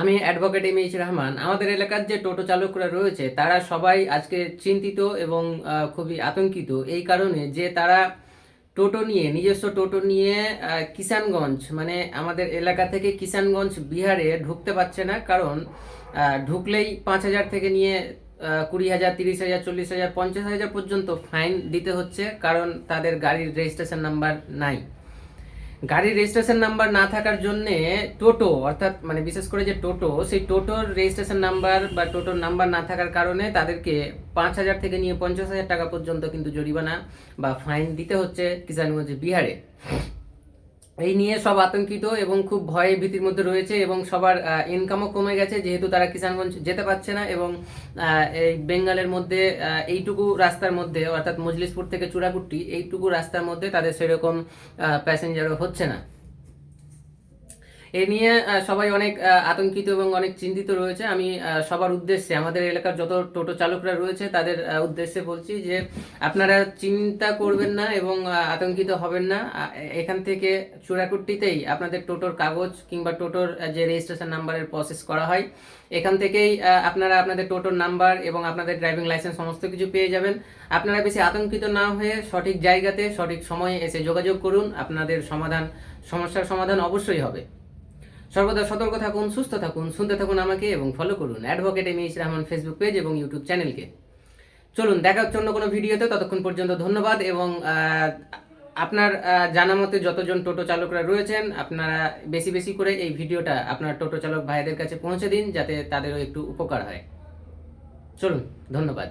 আমি advocate M H Rahman. আমাদের এলাকার যে টোটো চালকরা রয়েছে তারা সবাই আজকে চিন্তিত এবং খুবই আতঙ্কিত এই কারণে যে তারা টোটো নিয়ে নিজস্ব টোটো নিয়ে কিষানগঞ্জ মানে আমাদের এলাকা থেকে কিষানগঞ্জ বিহারে ঢুকতে পারছে না। কারণ ঢুকলেই 5,000 থেকে নিয়ে 20,000, 30,000, 40,000, 50,000 পর্যন্ত ফাইন দিতে হচ্ছে, কারণ তাদের গাড়ির রেজিস্ট্রেশন নাম্বার নাই। গাড়ির রেজিস্ট্রেশন নাম্বার না থাকার জন্য টোটো, অর্থাৎ মানে বিশেষ করে যে টোটো, সেই টোটোর রেজিস্ট্রেশন নাম্বার বা টোটোর নাম্বার না থাকার কারণে তাদেরকে 5,000 থেকে নিয়ে 50,000 টাকা পর্যন্ত কিন্তু জরিমানা বা ফাইন দিতে হচ্ছে কিষানগঞ্জ বিহারে। এই নিয়ে সব আতঙ্কিত এবং খুব ভয়ে ভীতির মধ্যে রয়েছে এবং সবার ইনকামও কমে গেছে, যেহেতু তারা কিষানগঞ্জ যেতে পারছে না। এবং এই বেঙ্গলের মধ্যে এইটুকু রাস্তার মধ্যে, অর্থাৎ মজলিসপুর থেকে চূড়াকুট্টি, এইটুকু রাস্তার মধ্যে তাদের সেরকম প্যাসেঞ্জারও হচ্ছে না। এ নিয়ে সবাই অনেক আতঙ্কিত এবং অনেক চিন্তিত রয়েছে। আমি সবার উদ্দেশ্যে, আমাদের এলাকার যত টোটো চালকরা রয়েছে তাদের উদ্দেশ্যে বলছি যে আপনারা চিন্তা করবেন না এবং আতঙ্কিত হবেন না। এখান থেকে চূড়াকুট্টিতেই আপনাদের টোটোর কাগজ কিংবা টোটোর যে রেজিস্ট্রেশন নাম্বারের প্রসেস করা হয়, এখান থেকেই আপনারা আপনাদের টোটোর নাম্বার এবং আপনাদের ড্রাইভিং লাইসেন্স সমস্ত কিছু পেয়ে যাবেন। আপনারা বেশি আতঙ্কিত না হয়ে সঠিক জায়গাতে সঠিক সময়ে এসে যোগাযোগ করুন, আপনাদের সমস্যার সমাধান অবশ্যই হবে। সর্বদা সতর্ক থাকুন, সুস্থ থাকুন, শুনতে থাকুন আমাকে এবং ফলো করুন advocate M H Rahman Facebook page এবং ইউটিউব চ্যানেলকে। চলুন দেখা হচ্ছে অন্য কোনো ভিডিওতে, ততক্ষণ পর্যন্ত ধন্যবাদ। এবং আপনার জানা মতে যতজন টোটো চালকরা রয়েছেন, আপনারা বেশি বেশি করে এই ভিডিওটা আপনার টোটো চালক ভাইদের কাছে পৌঁছে দিন, যাতে তাদেরও একটু উপকার হয়। চলুন, ধন্যবাদ।